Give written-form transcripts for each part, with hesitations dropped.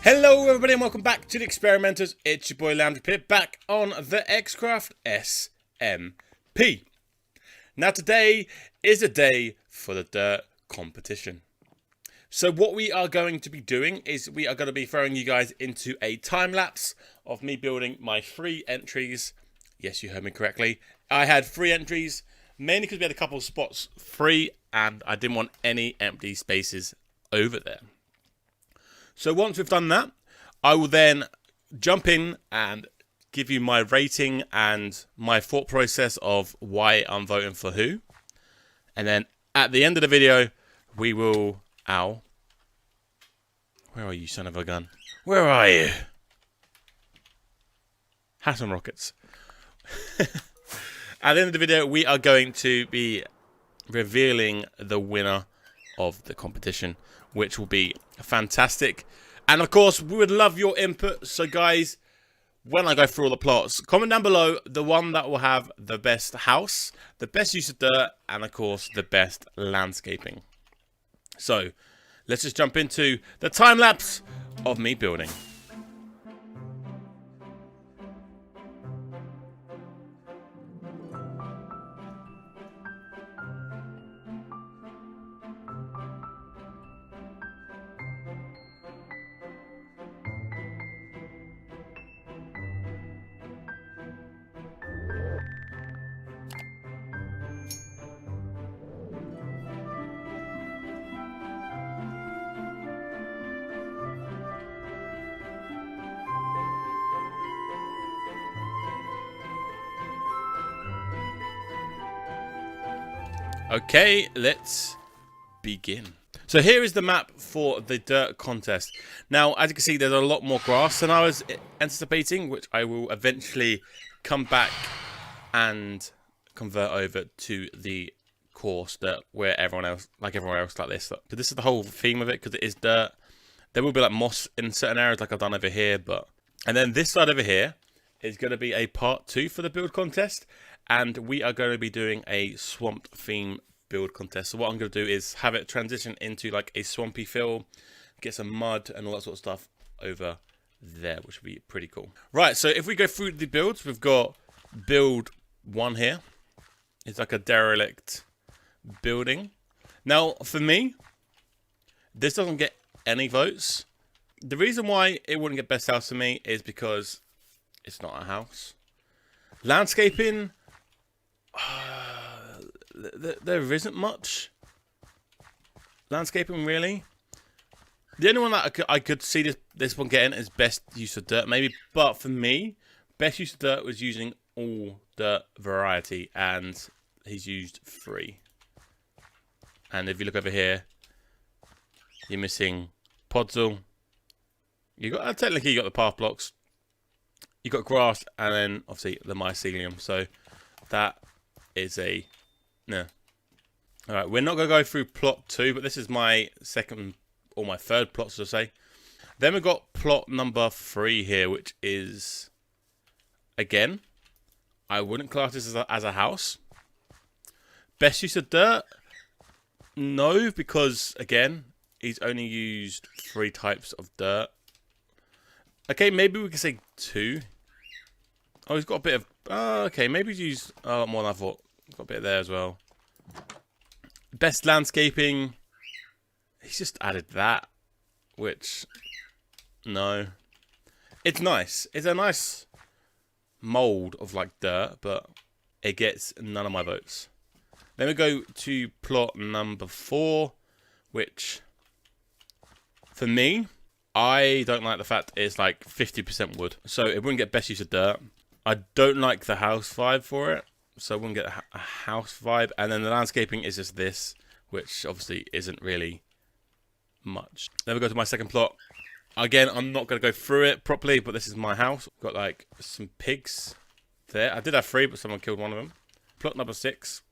Hello everybody and welcome back to the Experimenters. It's your boy Lambchop here, back on the XCraft SMP. Now today is a day for the dirt competition. So what we are going to be doing is we are going to be throwing you guys into a time lapse of me building my 3 entries. Yes, you heard me correctly. I had 3 entries, mainly because we had a couple of spots free and I didn't want any empty spaces over there. So once we've done that, I will then jump in and give you my rating and my thought process of why I'm voting for who. And then at the end of the video, we will... Ow. Where are you, son of a gun? Where are you? Have some rockets. At the end of the video, we are going to be revealing the winner of the competition, which will be fantastic. And of course, we would love your input. So guys, when I go through all the plots, comment down below the one that will have the best house, the best use of dirt, and of course, the best landscaping. So let's just jump into the time lapse of me building. Okay, let's begin. So here is the map for the dirt contest. Now, as you can see, there's a lot more grass than I was anticipating, which I will eventually come back and convert over to the course that where everyone else like this. So this is the whole theme of it, because it is dirt. There will be like moss in certain areas, like I've done over here, and then this side over here is going to be a part 2 for the build contest. And we are going to be doing a swamp theme build contest. So what I'm going to do is have it transition into like a swampy feel, get some mud and all that sort of stuff over there, which would be pretty cool. Right, so if we go through the builds, we've got build 1 here. It's like a derelict building. Now, for me, this doesn't get any votes. The reason why it wouldn't get best house for me is because it's not a house. Landscaping... there isn't much landscaping really. The only one that I could see this one getting is best use of dirt maybe, but for me best use of dirt was using all dirt variety, and he's used 3. And if you look over here, you're missing podzol. You got technically you got the path blocks, you got grass, and then obviously the mycelium. So that is a no. All right, we're not going to go through plot 2, but this is my second or my third plot, so to say. Then we've got plot number 3 here, which is, again, I wouldn't class this as a house. Best use of dirt? No, because, again, he's only used 3 types of dirt. Okay, maybe we can say 2. Oh, he's got a bit of... okay, maybe he's used a lot more than I thought. Got a bit there as well. Best landscaping. He's just added that. Which... No. It's nice. It's a nice mould of like dirt, but it gets none of my votes. Then we go to plot number 4, which... For me, I don't like the fact it's like 50% wood. So it wouldn't get best use of dirt. I don't like the house vibe for it, so I wouldn't get a house vibe. And then the landscaping is just this, which obviously isn't really much. Then we go to my second plot. Again, I'm not going to go through it properly, but this is my house. Got like some pigs there. I did have 3, but someone killed one of them. Plot number 6.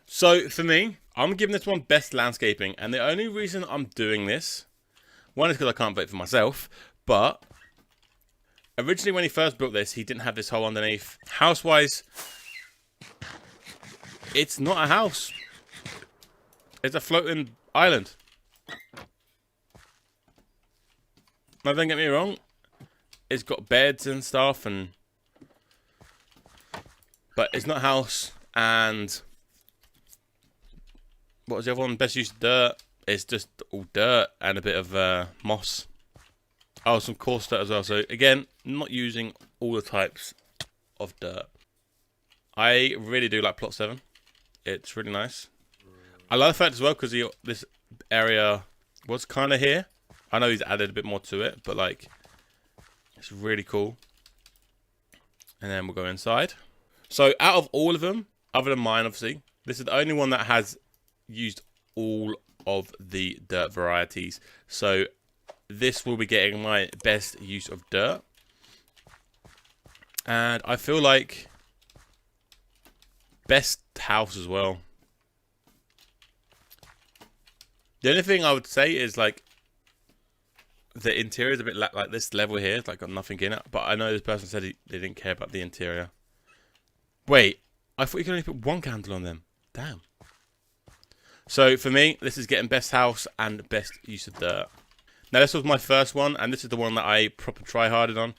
So for me, I'm giving this one best landscaping. And the only reason I'm doing this, one is because I can't vote for myself, but... Originally, when he first built this, he didn't have this hole underneath. House-wise, it's not a house. It's a floating island. Now, don't get me wrong. It's got beds and stuff, but it's not a house. And what was the other one? Best use of dirt. It's just all dirt and a bit of moss. Oh, some coarse dirt as well. So again, not using all the types of dirt. I really do like plot 7. It's really nice. I like the fact as well because this area was kind of here. I know he's added a bit more to it, but like, it's really cool. And then we'll go inside. So out of all of them, other than mine, obviously, this is the only one that has used all of the dirt varieties. So this will be getting my best use of dirt. And I feel like best house as well. The only thing I would say is like the interior is a bit like this level here. It's like got nothing in it. But I know this person said they didn't care about the interior. Wait, I thought you could only put one candle on them. Damn. So for me, this is getting best house and best use of dirt. Now this was my first one, and this is the one that I proper try-harded on.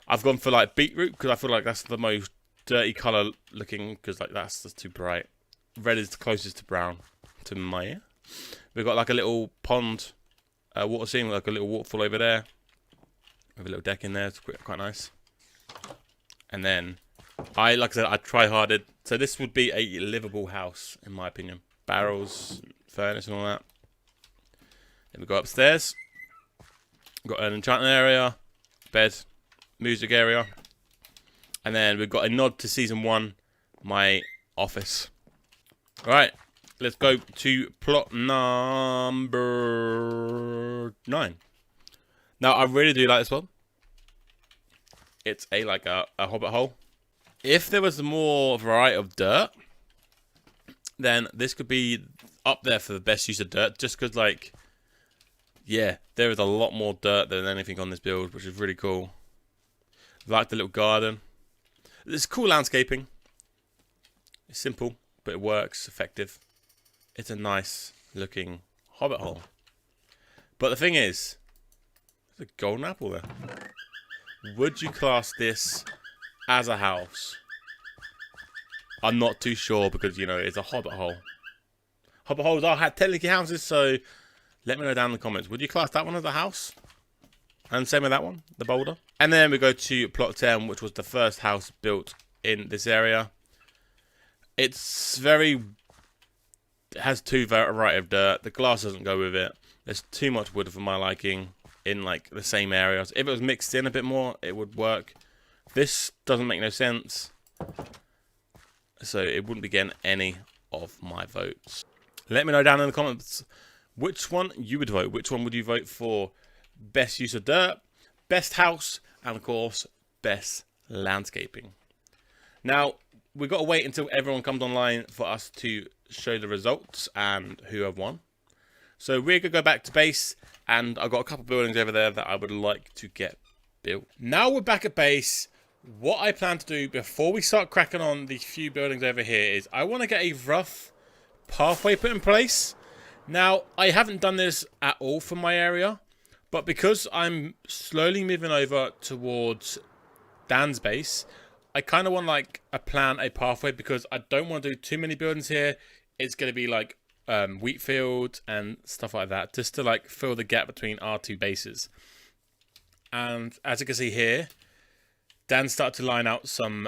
I've gone for like beetroot because I feel like that's the most dirty colour looking, because like that's just too bright. Red is the closest to brown to my ear. We've got like a little pond, water scene, like a little waterfall over there. With a little deck in there, it's quite nice. And then like I said, I try-harded. So this would be a livable house in my opinion. Barrels, furnace and all that. Then we go upstairs. We've got an enchanting area, bed, music area. And then we've got a nod to season 1, my office. Alright, let's go to plot number 9. Now, I really do like this one. It's like a hobbit hole. If there was more variety of dirt, then this could be up there for the best use of dirt. Just because, like, yeah, there is a lot more dirt than anything on this build, which is really cool. Like the little garden. It's cool landscaping. It's simple, but it works, effective. It's a nice looking hobbit hole. But the thing is, there's a golden apple there. Would you class this as a house? I'm not too sure because, you know, it's a hobbit hole. Hobbit holes are technically houses, so let me know down in the comments. Would you class that one as a house? And same with that one, the boulder. And then we go to plot 10, which was the first house built in this area. It has too variety of dirt. The glass doesn't go with it. There's too much wood for my liking in like the same areas. If it was mixed in a bit more, it would work. This doesn't make no sense. So it wouldn't be getting any of my votes. Let me know down in the comments which one you would vote. Which one would you vote for? Best use of dirt, best house, and of course, best landscaping. Now, we've got to wait until everyone comes online for us to show the results and who have won. So we're going to go back to base, and I've got a couple of buildings over there that I would like to get built. Now we're back at base. What I plan to do before we start cracking on these few buildings over here is I want to get a rough pathway put in place. Now, I haven't done this at all for my area, but because I'm slowly moving over towards Dan's base, I kind of want like a pathway, because I don't want to do too many buildings here. It's going to be like wheat field and stuff like that, just to like fill the gap between our two bases. And as you can see here, Dan started to line out some,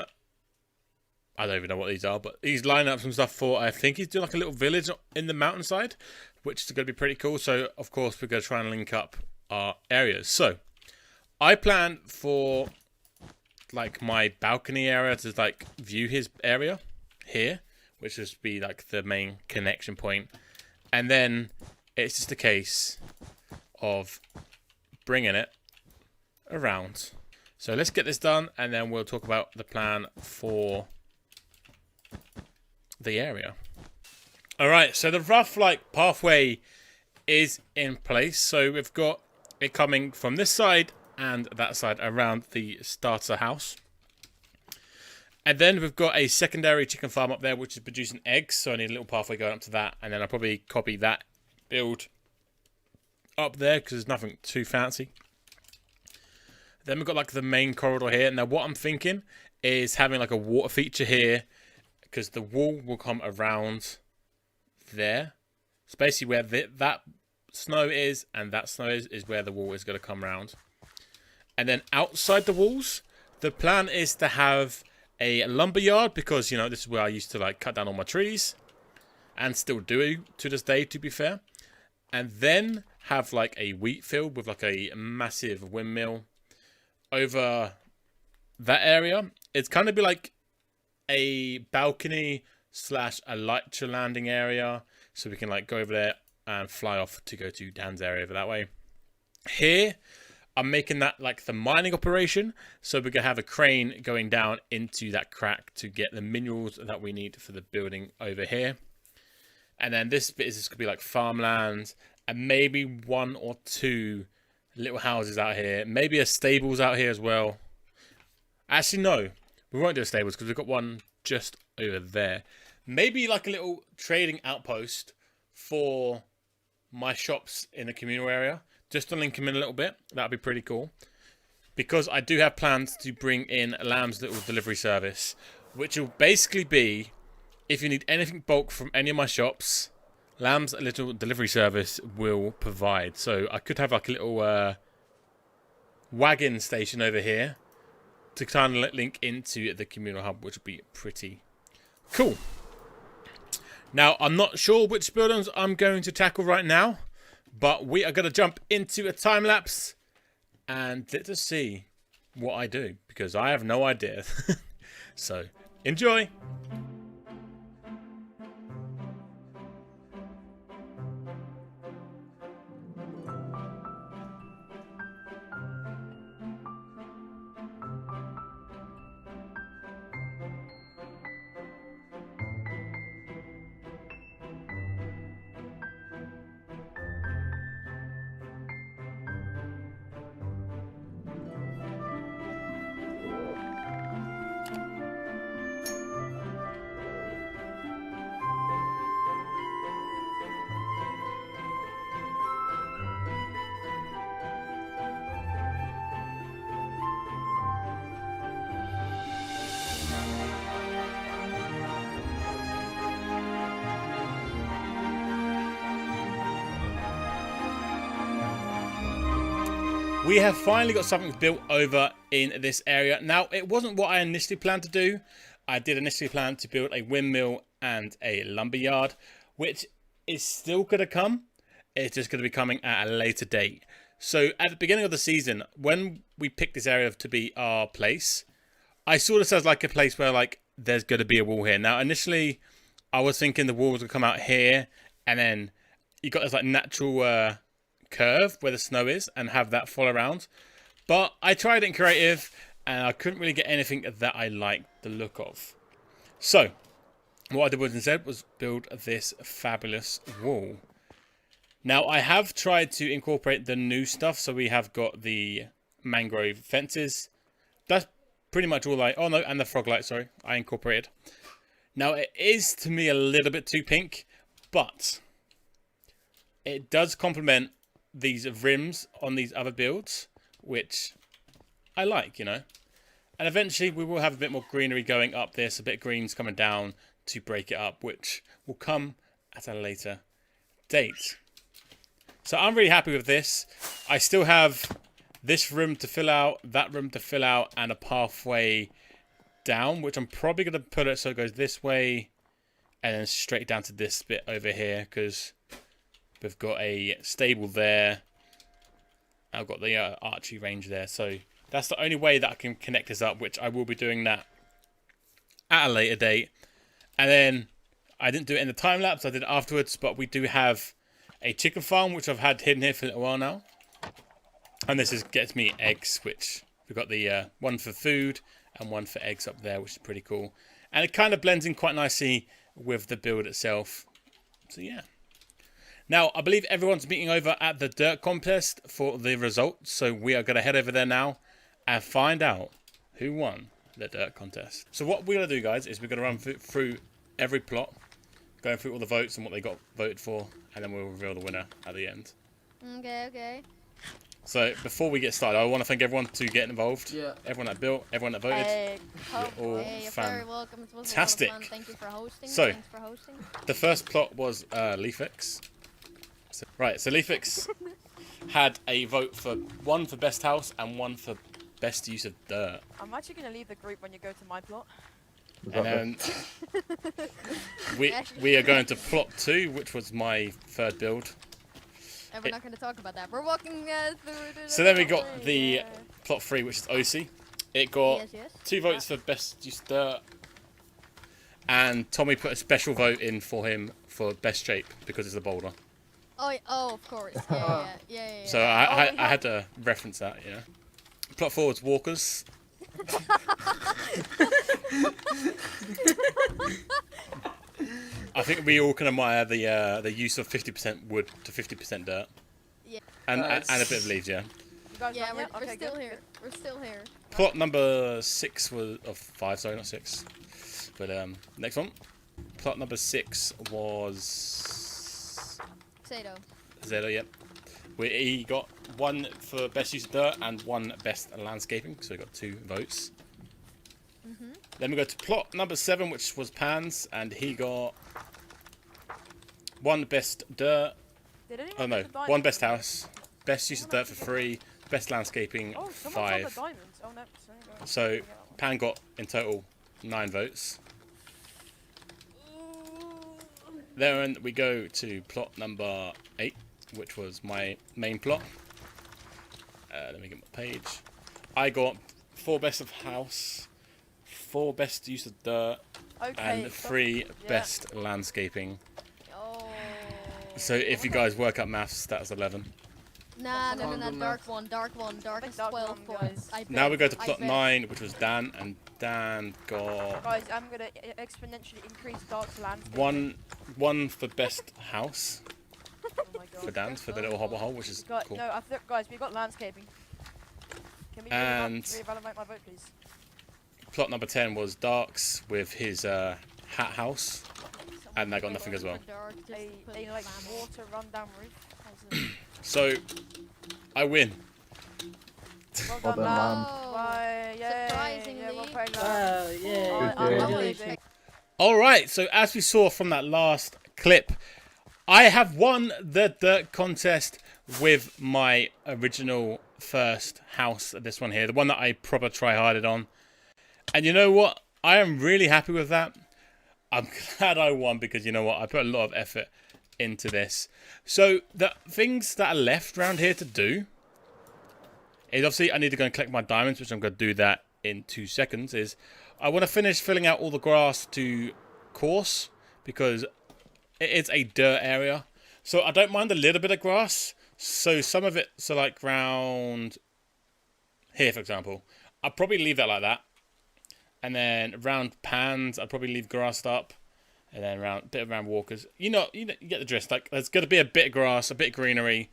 I don't even know what these are, but he's lining up some stuff for, I think he's doing like a little village in the mountainside, which is going to be pretty cool. So, of course, we're going to try and link up our areas. So, I plan for like my balcony area to like view his area here, which would be like the main connection point. And then it's just a case of bringing it around. So let's get this done, and then we'll talk about the plan for the area. Alright, so the rough like pathway is in place. So we've got it coming from this side and that side around the starter house. And then we've got a secondary chicken farm up there, which is producing eggs. So I need a little pathway going up to that. And then I'll probably copy that build up there, because there's nothing too fancy. Then we've got like the main corridor here. Now what I'm thinking is having like a water feature here, because the wall will come around there. It's basically where that snow is and that snow is where the wall is going to come around. And then outside the walls, the plan is to have a lumber yard, because, you know, this is where I used to like cut down all my trees, and still do to this day, to be fair. And then have like a wheat field with like a massive windmill over that area. It's kind of be like a balcony / a lighter landing area, so we can like go over there and fly off to go to Dan's area over that way. Here, I'm making that like the mining operation, so we're gonna have a crane going down into that crack to get the minerals that we need for the building over here. And then this bit is gonna be like farmland, and maybe 1 or 2 little houses out here, maybe a stables out here as well. Actually, no, we won't do a stables because we've got one just over there. Maybe like a little trading outpost for my shops in the communal area, just to link them in a little bit. That'd be pretty cool, because I do have plans to bring in Lamb's little delivery service, which will basically be, if you need anything bulk from any of my shops, Lamb's little delivery service will provide. So I could have like a little wagon station over here to kind of link into the communal hub, which would be pretty cool. Now, I'm not sure which buildings I'm going to tackle right now, but we are going to jump into a time lapse and let us see what I do, because I have no idea. So, enjoy! We have finally got something built over in this area. Now, it wasn't what I initially planned to do. I did initially plan to build a windmill and a lumber yard, which is still going to come. It's just going to be coming at a later date. So at the beginning of the season, when we picked this area to be our place, I saw this as like a place where like there's going to be a wall here. Now, initially, I was thinking the wall was going to come out here, and then you got this like natural curve where the snow is and have that fall around. But I tried it in creative and I couldn't really get anything that I liked the look of. So what I did instead was build this fabulous wall. Now, I have tried to incorporate the new stuff, so we have got the mangrove fences. That's pretty much all and the frog light, sorry, I incorporated. Now, it is to me a little bit too pink, but it does complement these rims on these other builds, which I like, you know. And eventually we will have a bit more greenery going up this, a bit of greens coming down to break it up, which will come at a later date. So I'm really happy with this. I still have this room to fill out, that room to fill out, and a pathway down, which I'm probably going to put it so it goes this way and then straight down to this bit over here, because we've got a stable there. I've got the archery range there. So that's the only way that I can connect this up, which I will be doing that at a later date. And then I didn't do it in the time lapse, I did it afterwards. But we do have a chicken farm, which I've had hidden here for a little while now. And this gets me eggs, which we've got the one for food and one for eggs up there, which is pretty cool. And it kind of blends in quite nicely with the build itself. So yeah. Now, I believe everyone's meeting over at the dirt contest for the results. So we are going to head over there now and find out who won the dirt contest. So what we're going to do, guys, is we're going to run through every plot, going through all the votes and what they got voted for, and then we'll reveal the winner at the end. Okay. So before we get started, I want to thank everyone to get involved. Yeah. Everyone that built, everyone that voted. You're all You're very welcome. It was fantastic. a lot of fun. Thank you for hosting. So, Thanks for hosting. The first plot was Leafix. So Leafix had a vote for one for best house and one for best use of dirt. I'm actually going to leave the group when you go to my plot. And then we are going to plot 2, which was my third build. And we're not going to talk about that. We're walking through the... So then we got the plot 3, which is OC. It got Yes. 2 votes for best use of dirt. And Tommy put a special vote in for him for best shape because it's a boulder. Oh, of course. Yeah. So I had to reference that, yeah. Plot 4 was walkers. I think we all can admire the use of 50% wood to 50% dirt. Yeah. And a bit of leaves, yeah. You guys Yeah, done we're yet? Okay, still good, here. We're still here. Plot number 6 was of 5, sorry, not 6. But next one. Plot number 6 was Zato. Zero, yep. He got 1 for best use of dirt and 1 best landscaping, so he got 2 votes. Then we go to plot number 7, which was Pan's, and he got 1 best dirt. Did anyone Oh no, get the 1 diamonds? best house, best use of dirt for 3, best landscaping Oh, someone got the 5. diamonds. Oh no, sorry, guys. So Pan got in total 9 votes. Then we go to plot number 8, which was my main plot. Let me get my page. I got 4 best of house, 4 best use of dirt, Okay, and 3 best landscaping. Oh. So if you guys work out maths, that's 11. Nah, no, Can't do dark one. Dark is dark 12 one, points. guys. I Now bet, we go to I plot bet. 9, which was Dan, and Dan got Guys, I'm going to exponentially increase Dark's landscape. 1 for best house Oh my god. for Dan's, for the little hobble hole, which is Guys, cool. no, guys, we've got landscaping. Can we And- reevaluate my vote, please? Plot number 10 was Dark's with his hat house. And I got nothing as well. Dark, just A put like lamp. water rundown roof. So I win. Well Well done, done, man. man. Why, yay. Surprisingly. Yeah, well played, man. Wow, yeah. I Good believe game. it. Alright, so as we saw from that last clip, I have won the dirt contest with my original first house, this one here, the one that I proper try-harded on. And you know what? I am really happy with that. I'm glad I won because you know what? I put a lot of effort into this. So the things that are left around here to do is obviously I need to go and collect my diamonds, which I'm going to do that in 2 seconds. Is I want to finish filling out all the grass to course because it is a dirt area. So I don't mind a little bit of grass. So some of it, so like round here, for example, I'll probably leave that like that. And then around Pans, I'd probably leave grassed up. And then around bit around walkers. You get the gist. Like there's going to be a bit of grass, a bit of greenery.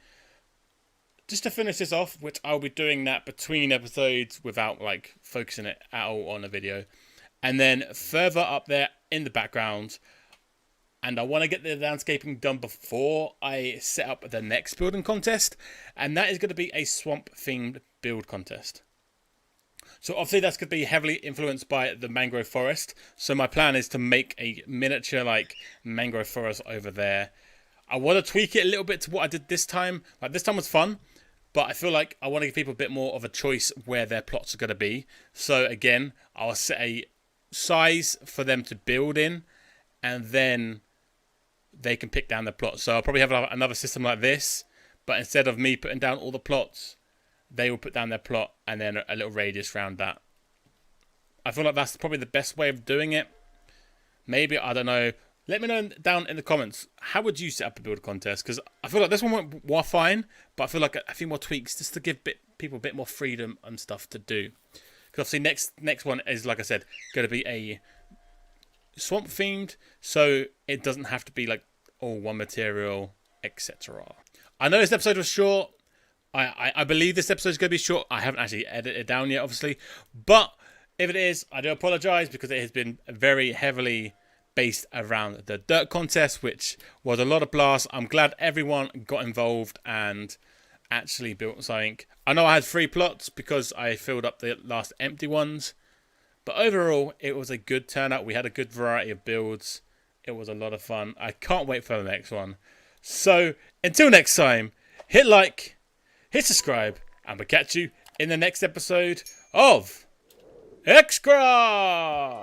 Just to finish this off, which I'll be doing that between episodes without like focusing it at all on a video. And then further up there in the background, and I want to get the landscaping done before I set up the next building contest. And that is going to be a swamp themed build contest. So obviously that's going to be heavily influenced by the mangrove forest. So my plan is to make a miniature like mangrove forest over there. I want to tweak it a little bit to what I did this time. Like this time was fun, but I feel like I want to give people a bit more of a choice where their plots are going to be. So again, I'll set a size for them to build in, and then they can pick down their plots. So I'll probably have another system like this, but instead of me putting down all the plots, they will put down their plot and then a little radius around that. I feel like that's probably the best way of doing it. Maybe, I don't know. Let me know down in the comments, how would you set up a build contest? Because I feel like this one went fine, but I feel like a few more tweaks just to give people a bit more freedom and stuff to do. Because obviously next one is, like I said, going to be a swamp themed, so it doesn't have to be like all one material, etc. I know this episode was short. I believe this episode is going to be short. I haven't actually edited it down yet, obviously. But if it is, I do apologise because it has been very heavily based around the dirt contest, which was a lot of blasts. I'm glad everyone got involved and actually built something. I know I had 3 plots because I filled up the last empty ones. But overall, it was a good turnout. We had a good variety of builds. It was a lot of fun. I can't wait for the next one. So, until next time, hit like, hit subscribe, and we'll catch you in the next episode of XCraft!